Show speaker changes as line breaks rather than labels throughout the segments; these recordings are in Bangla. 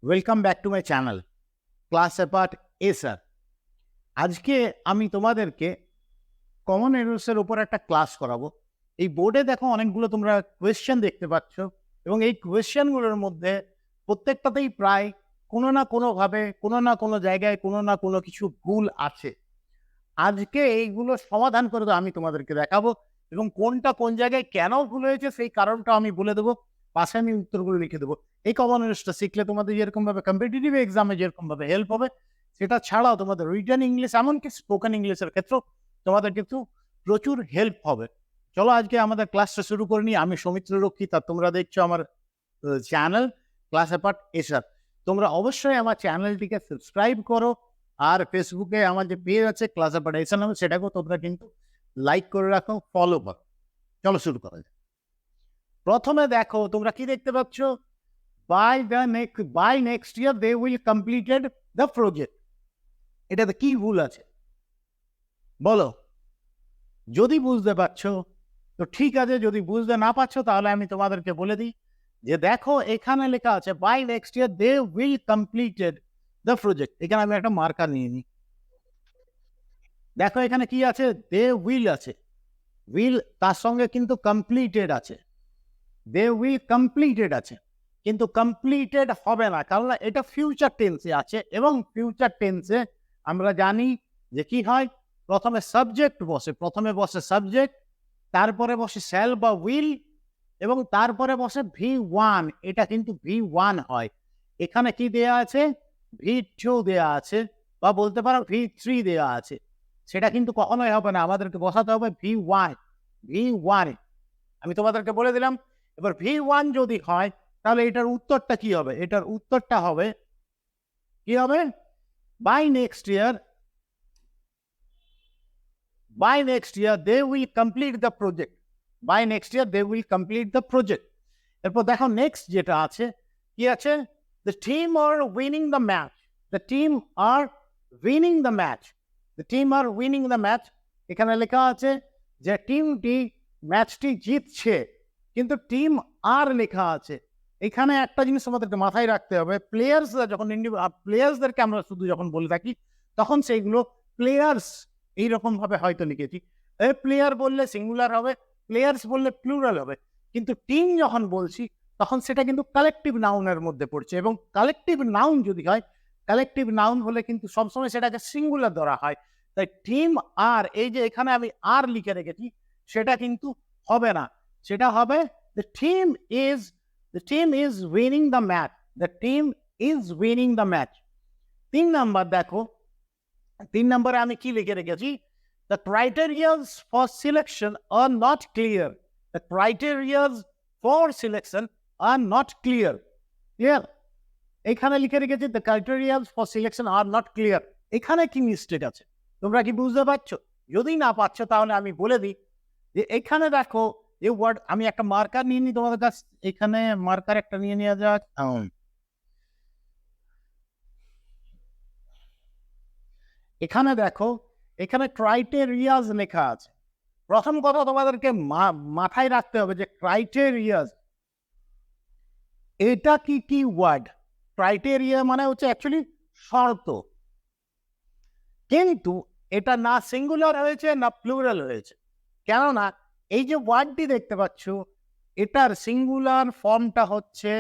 Welcome back to my channel class apart sir. আজকে আমি তোমাদেরকে কমন এরর্সের উপর একটা ক্লাস করাবো। এই বোর্ডে দেখো অনেকগুলো তোমরা কোয়েশ্চেন দেখতে পাচ্ছ এবং এই কোয়েশ্চেনগুলোর মধ্যে প্রত্যেকটাতেই প্রায় কোনো না কোনোভাবে কোনো না কোনো জায়গায় কোনো না কোনো কিছু ভুল আছে। আজকে এইগুলো সমাধান করে আমি তোমাদেরকে দেখাবো এবং কোনটা কোন জায়গায় কেন ভুল হয়েছে সেই কারণটা আমি বলে দেবো, পাশে আমি উত্তরগুলো লিখে দেবো। এই কমন এরর্সটা শিখলে তোমাদের যেরকমভাবে কম্পিটিটিভ এক্সামে যেরকমভাবে হেল্প হবে, সেটা ছাড়াও তোমাদের রিটেন ইংলিশ এমনকি স্পোকেন ইংলিশের ক্ষেত্রেও তোমাদের কিন্তু প্রচুর হেল্প হবে। চলো আজকে আমাদের ক্লাসটা শুরু করে নিই। আমি সৌমিত্র রক্ষিত আর তোমরা দেখছো আমার চ্যানেল ক্লাস অ্যাপার্ট স্যার। তোমরা অবশ্যই আমার চ্যানেলটিকে সাবস্ক্রাইব করো আর ফেসবুকে আমার যে পেজ আছে ক্লাস অ্যাপার্ট স্যার নামে, সেটাকেও তোমরা কিন্তু লাইক করে রাখো, ফলো করো। চলো শুরু করা যাক। প্রথমে দেখো তোমরা কি দেখতে পাচ্ছ, by next year they will completed the project. এটাতে কি ভুল আছে বলো? যদি বুঝতে পারছো তো ঠিক আছে, যদি বুঝতে না পারছো তাহলে আমি তোমাদেরকে বলে দিই যে দেখো এখানে লেখা আছে by next year they will completed the project. এখানে আমি একটা মার্কার নিয়ে নিই। দেখো এখানে কি আছে, দে উইল আছে, উইল তার সঙ্গে কিন্তু কমপ্লিটেড আছে, দে উইল কমপ্লিটেড আছে, কিন্তু কমপ্লিটেড হবে না কারণ এটা ফিউচার টেন্সে আছে এবং ফিউচার টেন্সে আমরা জানি যে কি হয়, প্রথমে সাবজেক্ট বসে, প্রথমে বসে সাবজেক্ট, তারপরে বসে শ্যাল বা উইল এবং তারপরে বসে V1। এটা কিন্তু V1 হয়। এখানে কি দেয়া আছে, V2 দেয়া আছে বা বলতে পারো V3 দেয়া আছে। সেটা কিন্তু কখনোই হবে না, আমাদেরকে বসাতে হবে V1। V1 আমি তোমাদেরকে বলে দিলাম। এবার V1 যদি হয় তাহলে এটার উত্তরটা কি হবে? এটার উত্তরটা হবে কি হবে, by next year they will complete the project. By next year they will complete the project. এরপর দেখো নেক্সট যেটা আছে কি আছে, the team are winning the match. The team are winning the match. The team are winning the match. এখানে লেখা আছে যে টিমটি ম্যাচটি জিতছে, কিন্তু টিম আর লেখা আছে। এখানে একটা জিনিস আমাদেরকে মাথায় রাখতে হবে, প্লেয়ার্সরা যখন প্লেয়ার্সদেরকে আমরা শুধু যখন বলে থাকি তখন সেইগুলো প্লেয়ার্স এইরকম ভাবে হয়তো লিখেছি। প্লেয়ার বললে সিঙ্গুলার হবে, প্লেয়ার্স বললে প্লুরাল হবে, কিন্তু টিম যখন বলছি তখন সেটা কিন্তু কালেকটিভ নাউনের মধ্যে পড়ছে এবং কালেকটিভ নাউন যদি হয়, কালেকটিভ নাউন হলে কিন্তু সবসময় সেটাকে সিঙ্গুলার ধরা হয়। তাই টিম আর এই যে এখানে আমি আর লিখে রেখেছি সেটা কিন্তু হবে না, সেটা হবে the team is winning the match. The team is winning the match. 3 number দেখো, 3 নম্বরে আমি কি লিখে রেখেছি, the criteria for selection are not clear. The criteria for selection are not clear. Clear? এখানে লিখে রেখেছি the criteria for selection are not clear. এখানে কি মিস্টেক আছে তোমরা কি বুঝতে পারছো? যদি না পারছো তাহলে আমি বলে দিই যে এখানে দেখো এই ওয়ার্ড, আমি একটা মার্কার নিয়ে নিই তোমাদের কাছে, এখানে মার্কার একটা নিয়ে নেওয়া যাক। এখানে দেখো এখানে ক্রাইটেরিয়াস লেখা আছে। প্রথম কথা তোমাদেরকে মাথায় রাখতে হবে যে ক্রাইটেরিয়াস এটা কি ওয়ার্ড। ক্রাইটেরিয়া মানে হচ্ছে অ্যাকচুয়ালি শর্ত, কিন্তু এটা না সিঙ্গুলার হয়েছে না প্লুরাল হয়েছে। কেননা এই যে ওয়ার্ডটি দেখতে পাচ্ছ এটার সিঙ্গুলার ফর্মটা হচ্ছে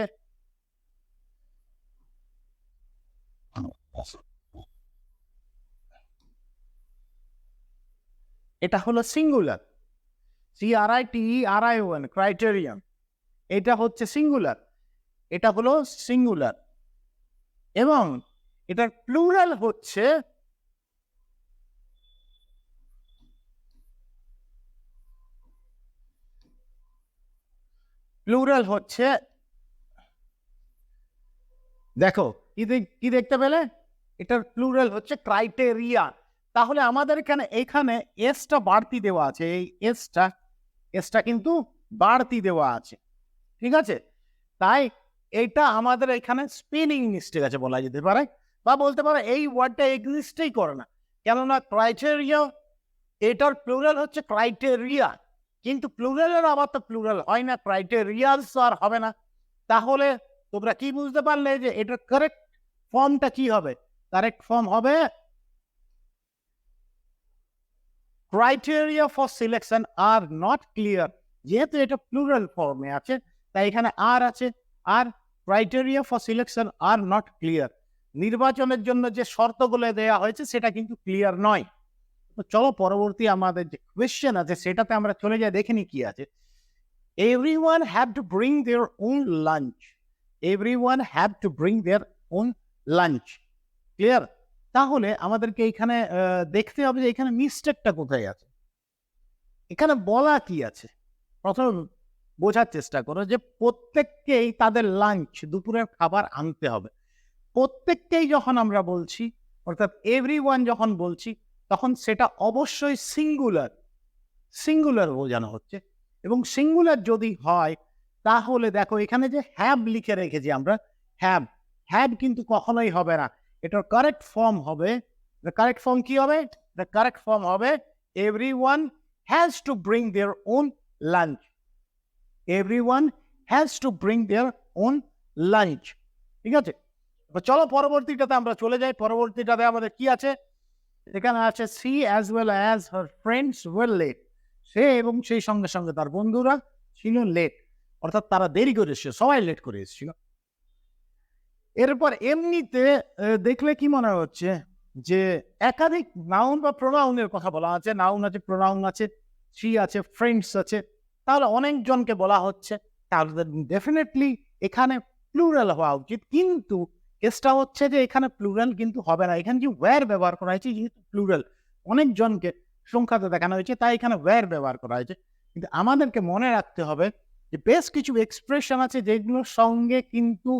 এটা হলো সিঙ্গুলার, CRITERION, ক্রাইটেরিয়ান। এটা হচ্ছে সিঙ্গুলার, এটা হলো সিঙ্গুলার এবং এটার প্লুরাল হচ্ছে দেখো কি দেখতে পেলে, এটার প্লুরাল হচ্ছে ক্রাইটেরিয়া। তাহলে আমাদের এখানে এসটা বাড়তি দেওয়া আছে, এই এসটা কিন্তু বাড়তি দেওয়া আছে, ঠিক আছে? তাই এটা আমাদের এখানে স্পেলিং মিস্টেক আছে বলা যেতে পারে, বা বলতে পারো এই ওয়ার্ডটা এক্সিস্টই করে না। কেননা ক্রাইটেরিয়া এটার প্লুরাল হচ্ছে ক্রাইটেরিয়া, কিন্তু প্লুরালের আবার তো প্লুরাল হয় না, ক্রাইটেরিয়াস আর হবে না। তাহলে তোমরা কি বুঝতে পারলে যে এটার কারেক্ট ফর্মটা কি হবে? কারেক্ট ফর্ম হবে criteria for selection are not clear. যেহেতু এটা প্লুরাল ফর্মে আছে তাই এখানে আর আছে, আর criteria for selection are not clear, নির্বাচনের জন্য যে শর্তগুলো দেওয়া হয়েছে সেটা কিন্তু ক্লিয়ার নয়। তো চলো পরবর্তী আমাদের যে কোয়েশ্চেন আছে সেটাতে আমরা চলে যাই, দেখে নি কি আছে। Everyone have to bring their own lunch, everyone have to bring their own lunch, clear? তাহলে আমাদেরকে এখানে দেখতে হবে যে এখানে মিস্টেকটা কোথায় আছে। এখানে বলা কি আছে প্রথম বোঝার চেষ্টা করো যে প্রত্যেককেই তাদের লাঞ্চ, দুপুরের খাবার আনতে হবে। প্রত্যেককেই যখন আমরা বলছি, অর্থাৎ এভরিওয়ান যখন বলছি, তখন সেটা অবশ্যই সিঙ্গুলার, সিঙ্গুলার বোঝানো হচ্ছে। এবং সিঙ্গুলার যদি হয় তাহলে দেখো এখানে যে হ্যাভ লিখে রেখেছি আমরা, হ্যাভ, হ্যাভ কিন্তু কখনোই হবে না। এটার কারেক্ট ফর্ম হবে, কারেক্ট ফর্ম কি হবে? দ্য কারেক্ট ফর্ম হবে everyone has to bring their own lunch, everyone has to bring their own lunch. ঠিক আছে, চলো পরবর্তীটাতে আমরা চলে যাই। পরবর্তীটাতে আমাদের কি আছে? এখানে আছে she as well as her friends well let, say এবং সেই সঙ্গে সঙ্গে তার বন্ধুরা ছিল লেট, অর্থাৎ তারা দেরি করে এসেছে, সবাই লেট করে এসেছিল। এরপর এমনিতে দেখলে কি মনে হচ্ছে যে একাধিক নাউন বা প্রোনাউনের কথা বলা আছে, নাউন আছে, প্রোনাউন আছে, সি আছে, ফ্রেন্ডস আছে, তাহলে অনেকজনকে বলা হচ্ছে, তাহলে ডেফিনেটলি এখানে প্লুরাল হওয়া উচিত। কিন্তু কেসটা হচ্ছে যে এখানে প্লুরাল কিন্তু হবে না, এখানে যে ওয়্যার ব্যবহার করা হয়েছে, যেহেতু প্লুরাল অনেকজনকে সংখ্যাতে দেখানো হয়েছে তাই এখানে ওয়্যার ব্যবহার করা হয়েছে। কিন্তু আমাদেরকে মনে রাখতে হবে যে বেশ কিছু এক্সপ্রেশন আছে যেগুলোর সঙ্গে কিন্তু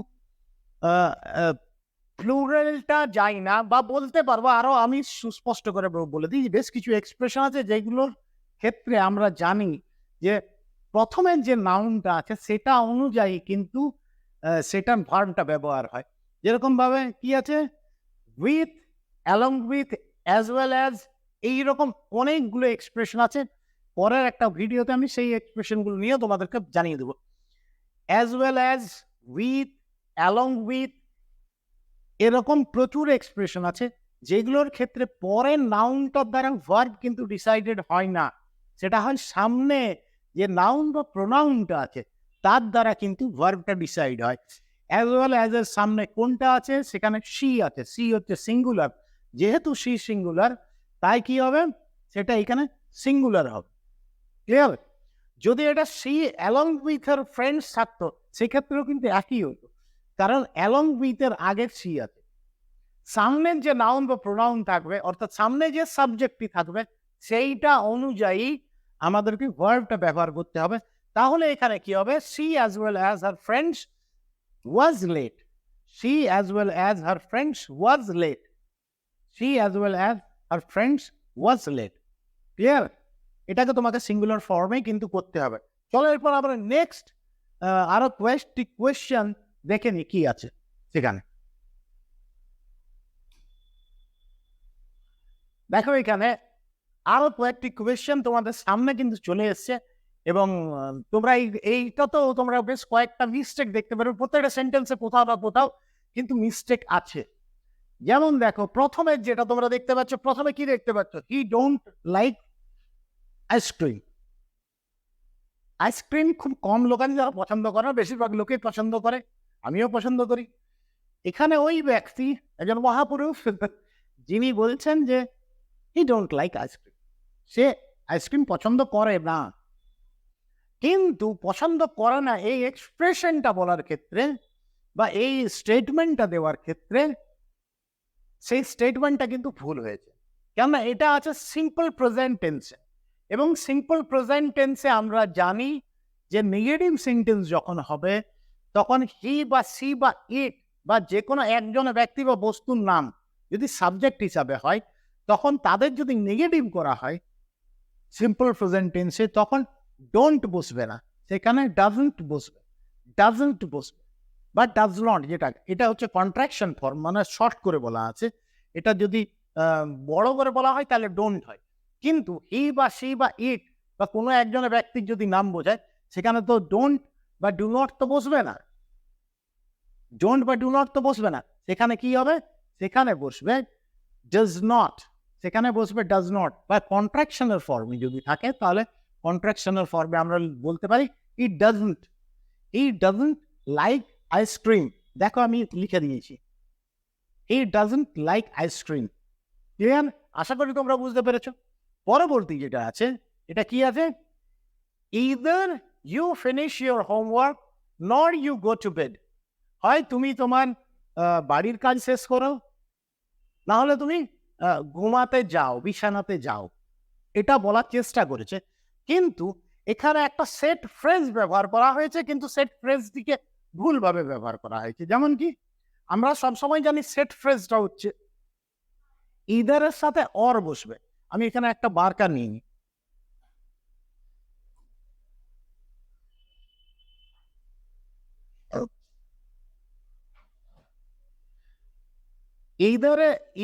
প্লুরালটা যায় না, বা বলতে পারবো আরো আমি সুস্পষ্ট করে বলে দিই, বেশ কিছু এক্সপ্রেশন আছে যেগুলোর ক্ষেত্রে আমরা জানি যে প্রথমের যে নাউনটা আছে সেটা অনুযায়ী কিন্তু সেটার ভার্বটা ব্যবহার হয়। যেরকম ভাবে কি আছে, with, along with, as well as, এইরকম অনেকগুলো এক্সপ্রেশন আছে। পরের একটা ভিডিওতে আমি সেই এক্সপ্রেশনগুলো নিয়ে তোমাদেরকে জানিয়ে দেবো। As well as, with, along with, এরকম প্রচুর এক্সপ্রেশন আছে যেগুলোর ক্ষেত্রে পরের নাউনটার দ্বারা ভার্ব কিন্তু ডিসাইডেড হয় না, সেটা হয় সামনে যে নাউন বা প্রোনাউনটা আছে তার দ্বারা কিন্তু ভার্বটা ডিসাইড হয়। অ্যাজ ওয়েল অ্যাজ এর সামনে কোনটা আছে? সেখানে সি আছে, সি হচ্ছে সিঙ্গুলার, যেহেতু সি সিঙ্গুলার তাই কি হবে? সেটা এখানে সিঙ্গুলার হবে, ক্লিয়ার? যদি এটা she along with her friends থাকতো সেক্ষেত্রেও কিন্তু একই হতো, কারণ অ্যালং উইথ এর আগের সি আছে। সামনের যে নাউন বা প্রোনাউন থাকবে, অর্থাৎ সামনে যে সাবজেক্টটি থাকবে সেইটা অনুযায়ী আমাদেরকে ভার্বটা ব্যবহার করতে হবে। তাহলে এখানে কি হবে? She as well as her friends was late, she as well as her friends was late, she as well as her friends was late, clear? এটাকে তোমাকে সিঙ্গুলার ফর্মে কিন্তু করতে হবে। চলো এরপর আমরা নেক্সট আরো কোয়েশ্চেন দেখে নি কি আছে সেখানে। দেখো এখানে আরো কয়েকটি কোয়েশ্চেন তোমাদের সামনে কিন্তু চলে এসছে, এবং তোমরা এইটা তো তোমরা বেশ কয়েকটা মিস্টেক দেখতে পারো, প্রত্যেকটা সেন্টেন্সে কোথাও না কোথাও কিন্তু মিস্টেক আছে। যেমন দেখো প্রথমে যেটা তোমরা দেখতে পাচ্ছ, প্রথমে কি দেখতে পাচ্ছ? হি ডোন্ট লাইক আইসক্রিম। আইসক্রিম খুব কম লোক আছে যারা পছন্দ করে, বেশিরভাগ লোকেই পছন্দ করে, আমিও পছন্দ করি। এখানে ওই ব্যক্তি একজন মহাপুরুষ যিনি বলছেন যে হি don't like ice cream, say ice cream পছন্দ করে না। কিন্তু পছন্দ করে না এই এক্সপ্রেশনটা বলার ক্ষেত্রে বা এই স্টেটমেন্টটা দেওয়ার ক্ষেত্রে সেই স্টেটমেন্টটা কিন্তু ভুল হয়েছে, কেননা এটা আছে সিম্পল প্রেজেন্ট টেন্সে, এবং সিম্পল প্রেজেন্ট টেন্সে আমরা জানি যে নেগেটিভ সেন্টেন্স যখন হবে তখন হি বা সি বা ইট বা যে কোনো একজন ব্যক্তি বা বস্তুর নাম যদি সাবজেক্ট হিসাবে হয়, তখন তাদের যদি নেগেটিভ করা হয় সিম্পল প্রেজেন্ট টেন্সে তখন ডোন্ট বসবে না, সেখানে ডাজন্ট বসবে, ডাজন্ট বসবে বা ডাজ নট, যেটা এটা হচ্ছে কন্ট্রাকশন ফর্ম, মানে শর্ট করে বলা আছে। এটা যদি বড় করে বলা হয় তাহলে ডোন্ট হয়, কিন্তু হি বা সি বা ইট বা কোনো একজনের ব্যক্তির যদি নাম বোঝায় সেখানে তো ডোন্ট বা ডু নট তো বসবে না। ডোন্ট বা ডু নট তো বসবে না, সেখানে কি হবে, সেখানে বসবে ডাজ নট, সেখানে বসবে ডাজ নট, বা কন্ট্রাকশনাল ফর্মে যদি থাকে তাহলে কন্ট্রাকশনাল ফর্মে আমরা বলতে পারি ইট ডাজন্ট লাইক আইসক্রিম। দেখো আমি লিখে দিয়েছি, he doesn't like ice cream. Clear? আশা করি তোমরা বুঝতে পেরেছো। পরবর্তী যেটা আছে, এটা কি আছে, either you finish your homework nor you go to bed. হয় তুমি তোমার বাড়ির কাজ শেষ করো, না হলে তুমি ঘুমাতে যাও, বিছানাতে যাও, এটা বলার চেষ্টা করেছে। কিন্তু এখানে একটা সেট ফ্রেজ ব্যবহার করা হয়েছে, কিন্তু সেট ফ্রেজটিকে ভুলভাবে ব্যবহার করা হয়েছে। যেমন কি আমরা সবসময় জানি সেট ফ্রেজটা হচ্ছে ইদারের সাথে অর বসবে। আমি এখানে একটা মার্কার নিয়ে নিই,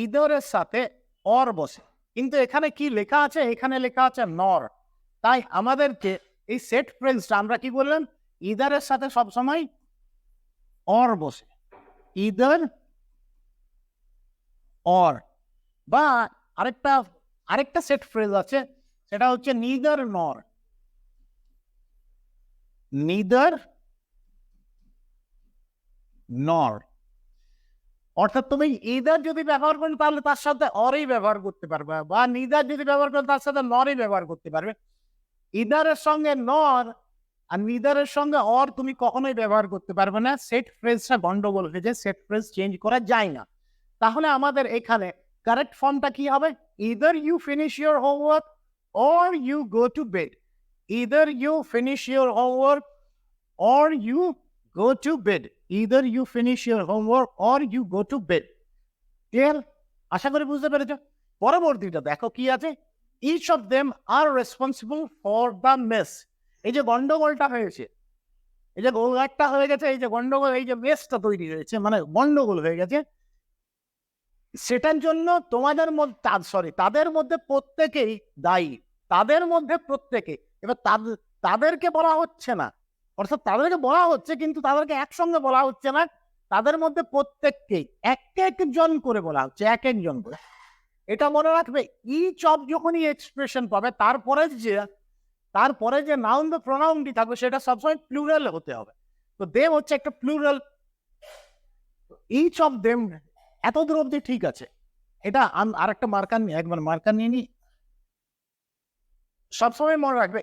ইদারের সাথে অর বসে, কিন্তু এখানে কি লেখা আছে, এখানে লেখা আছে নর। তাই আমাদেরকে এই সেট ফ্রেজটা আমরা কি বললাম, ইদারের সাথে সবসময় অর বসে, ইদার অর। বা আরেকটা সেট ফ্রেজ আছে, সেটা হচ্ছে নিদার নর, নিদার নর। অর্থাৎ তুমি ইদার যদি ব্যবহার করেন তাহলে তার সাথে অরই ব্যবহার করতে পারবে, বা নিদার যদি ব্যবহার করেন তার সাথে নরই ব্যবহার করতে পারবে। ইদারের সঙ্গে নর আর নিদারের সঙ্গে অর তুমি কখনোই ব্যবহার করতে পারবে না। সেট ফ্রেজটা গন্ডগোল হয়ে যায়, সেট ফ্রেজ চেঞ্জ করা যায় না। তাহলে আমাদের এখানে কারেক্ট ফর্মটা কি হবে, either you finish your homework or you go to bed. Either you finish your homework or you go to bed. Either you finish your homework or you go to bed. Clear? আশা করি বুঝতে পেরেছো। পরবর্তীটা দেখো কি আছে, each of them are responsible for the mess. এই যে গন্ডগোলটা হয়েছে, এই যে গোলঘাটটা হয়ে গেছে, এই যে গন্ডগোল, এই যে মেসটা তৈরি হয়েছে, মানে গন্ডগোল হয়ে গেছে, সেটার জন্য তোমাদের মধ্যে তাদের মধ্যে প্রত্যেকেই দায়ী, তাদের মধ্যে প্রত্যেকে। এবার তাদেরকে বলা হচ্ছে না, অর্থাৎ তাদেরকে বলা হচ্ছে কিন্তু তাদেরকে একসঙ্গে বলা হচ্ছে না, তাদের মধ্যে প্রত্যেককেই এক একজন করে বলা হচ্ছে, এক একজন করে। এটা মনে রাখবে, ইচ অফ যখনই এক্সপ্রেশন পাবে তারপরে যে নাউন বা প্রোনাউনটি থাকবে সেটা সবসময় প্লুরাল হতে হবে। তো দেম হচ্ছে একটা প্লুরাল, ইচ অফ দেম। এত দূর অব্দি ঠিক আছে। এটা আর একটা মার্কার নিয়ে নি। সবসময় মনে রাখবে,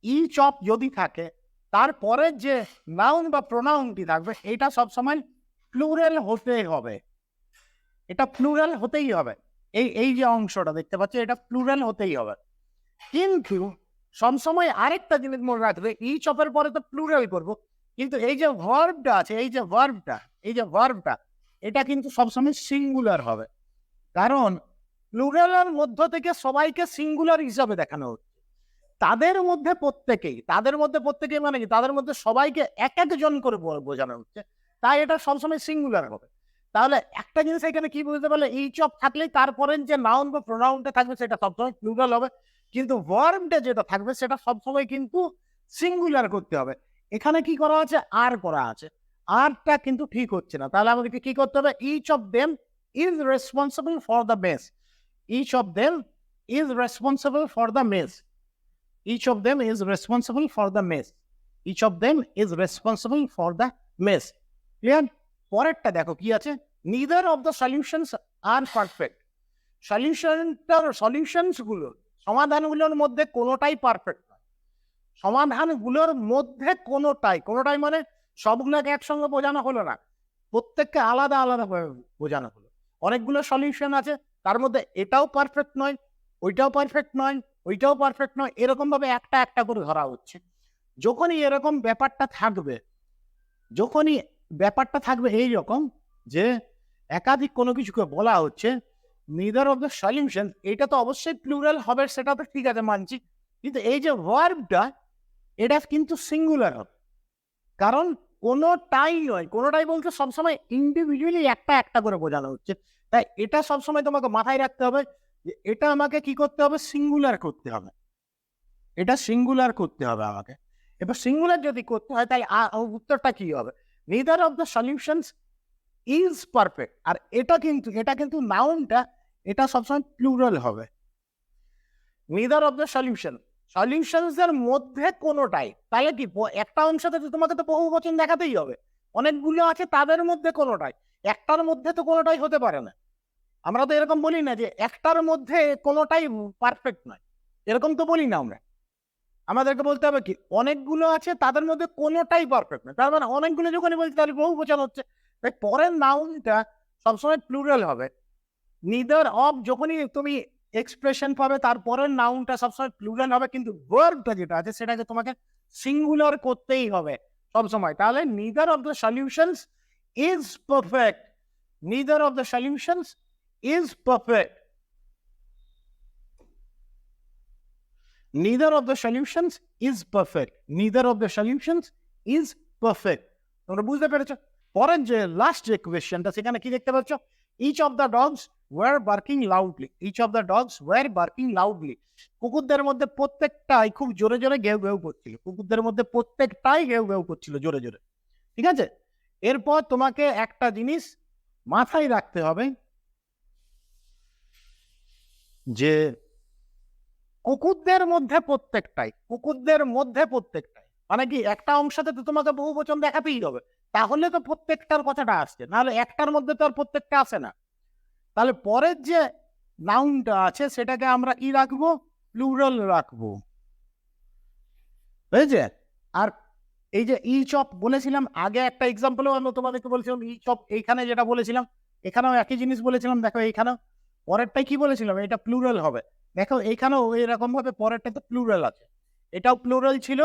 ইচ অফ যদি থাকে তারপরে যে নাউন বা প্রোনাউনটি থাকবে এটা সবসময় প্লুরাল হতে হবে, এটা প্লুরাল হতেই হবে। এই যে অংশটা দেখতে পাচ্ছ, এটা প্লুরাল হতেই হবে। কিন্তু সবসময় আরেকটা জিনিস মনে রাখবে, ইচ অফের পরে তো প্লুরাল করবো, কিন্তু এই যে ভার্বটা আছে, এই যে ভার্বটা এটা কিন্তু সবসময় সিঙ্গুলার হবে, কারণ প্লুরালের মধ্য থেকে সবাইকে সিঙ্গুলার হিসাবে দেখানো হচ্ছে। তাদের মধ্যে প্রত্যেকেই মানে কি, তাদের মধ্যে সবাইকে এক একজন করে বোঝানো হচ্ছে, তাই এটা সবসময় সিঙ্গুলার হবে। তাহলে একটা জিনিস এখানে কি বুঝতে পারলে, ইচ অফ থাকলেই তারপরে যে নাউন বা প্রোনাউনটা থাকবে সেটা সবসময় প্লুরাল হবে, কিন্তু ভার্বটা যেটা থাকবে সেটা সবসময় কিন্তু সিঙ্গুলার করতে হবে। এখানে কি করা আছে, আর করা আছে, আরটা কিন্তু ঠিক হচ্ছে না। তাহলে আমাদেরকে কি করতে হবে, each of them is responsible for the mess, each of them is responsible for the mess, each of them is responsible for the mess, each of them is responsible for the mess. Clear? পরেরটা দেখো কি আছে, neither of the solutions are perfect. সমাধানগুলোর মধ্যে কোনোটাই পারফেক্ট নয়, সমাধানগুলোর মধ্যে কোনোটাই মানে সবগুলোকে একসঙ্গে বোঝানো হলো না, প্রত্যেককে আলাদা আলাদা বোঝানো হলো। অনেকগুলো সলিউশন আছে, তার মধ্যে এটাও পারফেক্ট নয়, ওইটাও পারফেক্ট নয়, ওইটাও পারফেক্ট নয়, এরকম ভাবে একটা একটা করে ধরা হচ্ছে। যখনই এরকম ব্যাপারটা থাকবে এইরকম যে একাধিক কোনো কিছুকে বলা হচ্ছে নিদার অফ দ্য সলিউশন, এটা তো অবশ্যই প্লুরাল হবে, সেটা তো ঠিক আছে মানছি, কিন্তু এই যে ভার্বটা এটা কিন্তু সিঙ্গুলার হবে, কারণ কোনোটাই বলতে সবসময় ইন্ডিভিজুয়ালি একটা একটা করে বোঝানো হচ্ছে। তাই এটা সবসময় তোমাকে মাথায় রাখতে হবে যে এটা আমাকে কি করতে হবে, সিঙ্গুলার করতে হবে, এটা সিঙ্গুলার করতে হবে আমাকে। এবার সিঙ্গুলার যদি করতে হয় তাই উত্তরটা কি হবে, neither of the solutions is perfect. আর এটা কিন্তু নাউনটা এটা সবসময় প্লুরাল হবে। neither of the solutions এর মধ্যে কোনোটাই, তাহলে কি একটা অংশতে তোমাকে তো বহুবচন দেখাতেই হবে, অনেকগুলো আছে তাদের মধ্যে কোনোটাই, একটার মধ্যে তো কোনোটাই হতে পারে না। আমরা তো এরকম বলি না যে একটার মধ্যে কোনোটাই পারফেক্ট নয়, এরকম তো বলি না আমরা। আমাদেরকে বলতে হবে কি অনেকগুলো আছে তাদের মধ্যে কোনোটাই পারফেক্ট নয়, তার মানে অনেকগুলো যখনই বলছি তাহলে বহু বোঝানো হচ্ছে, তাই পরের নাউনটা সবসময় প্লুরাল হবে। নিদার অফ যখনই তুমি এক্সপ্রেশন পাবে তারপরের নাউনটা সবসময় প্লুরাল হবে, কিন্তু ভার্বটা যেটা আছে সেটাকে তোমাকে সিঙ্গুলার করতেই হবে সবসময়। তাহলে neither of the solutions is perfect, neither of the solutions is perfect. Neither of the solutions is perfect. Neither of the solutions is perfect. তোমরা বুঝতে পেরেছো? পরের যে লাস্ট যে কোয়েশ্চেনটা সেখানে কি দেখতে পাচ্ছ? Each of the dogs were barking loudly. Each of the dogs were barking loudly. কুকুরদের মধ্যে প্রত্যেকটাই খুব জোরে জোরে ঘেউ ঘেউ করছিল। কুকুরদের মধ্যে প্রত্যেকটাই ঘেউ ঘেউ করছিল জোরে জোরে। ঠিক আছে? এরপর তোমাকে একটা জিনিস মাথায় রাখতে হবে যে কুকুরদের মধ্যে প্রত্যেকটাই মানে কি একটা অংশতে তো তোমাকে বহু বচন দেখাতেই হবে, তাহলে তো প্রত্যেকটার কথাটা আসছে, নাহলে একটার মধ্যে তো আর প্রত্যেকটা আসে না। তাহলে পরের যে নাউনটা আছে সেটাকে আমরা কি রাখবো? প্লুরাল রাখবো, বুঝেছে? আর এই যে ইচ অফ বলেছিলাম আগে একটা এক্সাম্পলও আমি তোমাদেরকে বলেছিলাম, ইচ অফ এইখানে যেটা বলেছিলাম এখানেও একই জিনিস বলেছিলাম। দেখো এইখানেও পরেরটাই কি বলেছিলাম, এটা প্লুরাল হবে। দেখো এইখানেও এরকম ভাবে পরেরটা তো প্লুরাল আছে, এটাও প্লুরাল ছিল,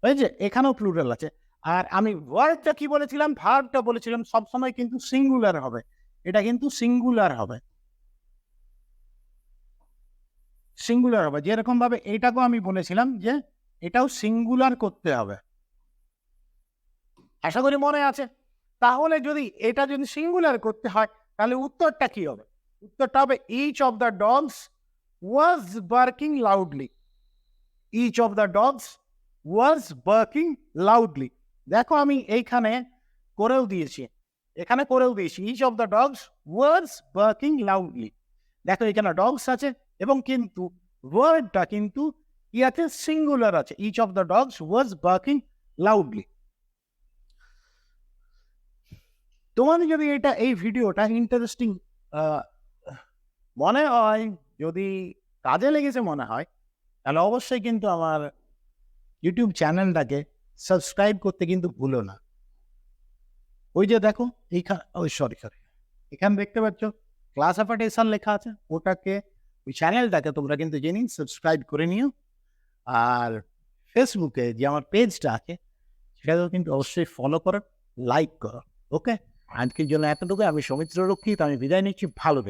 বুঝেছে? এখানেও প্লুরাল আছে। আর আমি ওয়ার্ডটা কি বলেছিলাম, ভার্বটা বলেছিলাম সবসময় কিন্তু সিঙ্গুলার হবে, এটা কিন্তু সিঙ্গুলার হবে, সিঙ্গুলার হবে। যেরকম ভাবে এটাকেও আমি বলেছিলাম যে এটাও সিঙ্গুলার করতে হবে, আশা করি মনে আছে। তাহলে যদি এটা যদি সিঙ্গুলার করতে হয় তাহলে উত্তরটা কি হবে? উত্তরটা হবে each of the dogs was barking loudly. Each of the dogs was barking loudly. দেখো আমি এইখানে করেও দিয়েছি, এখানে করেও দিয়েছি each of the dogs was barking loudly. দেখো এখানে ডগস আছে এবং কিন্তু ওয়ার্ডটা কিন্তু কি আছে, সিঙ্গুলার আছে, each of the dogs was barking loudly. তোমাদের যদি এটা এই ভিডিওটা ইন্টারেস্টিং মনে হয়, যদি কাজে লেগেছে মনে হয়, তাহলে অবশ্যই কিন্তু আমার ইউটিউব চ্যানেলটাকে সাবস্ক্রাইব করতে কিন্তু ভুলো না। ওই যে দেখো এইখানে, ওই সরি এখানে দেখতে পাচ্ছ ক্লাস অ্যাফার্টেশন লেখা আছে, ওটাকে ওই চ্যানেলটাকে তোমরা কিন্তু জেনে সাবস্ক্রাইব করে নিও। আর ফেসবুকে যে আমার পেজটা আছে সেটাকেও কিন্তু অবশ্যই ফলো করো, লাইক করো। ওকে, আজকের জন্য এতটুকু। আমি সৌমিত্র রক্ষিত, আমি বিদায় নিচ্ছি। ভালো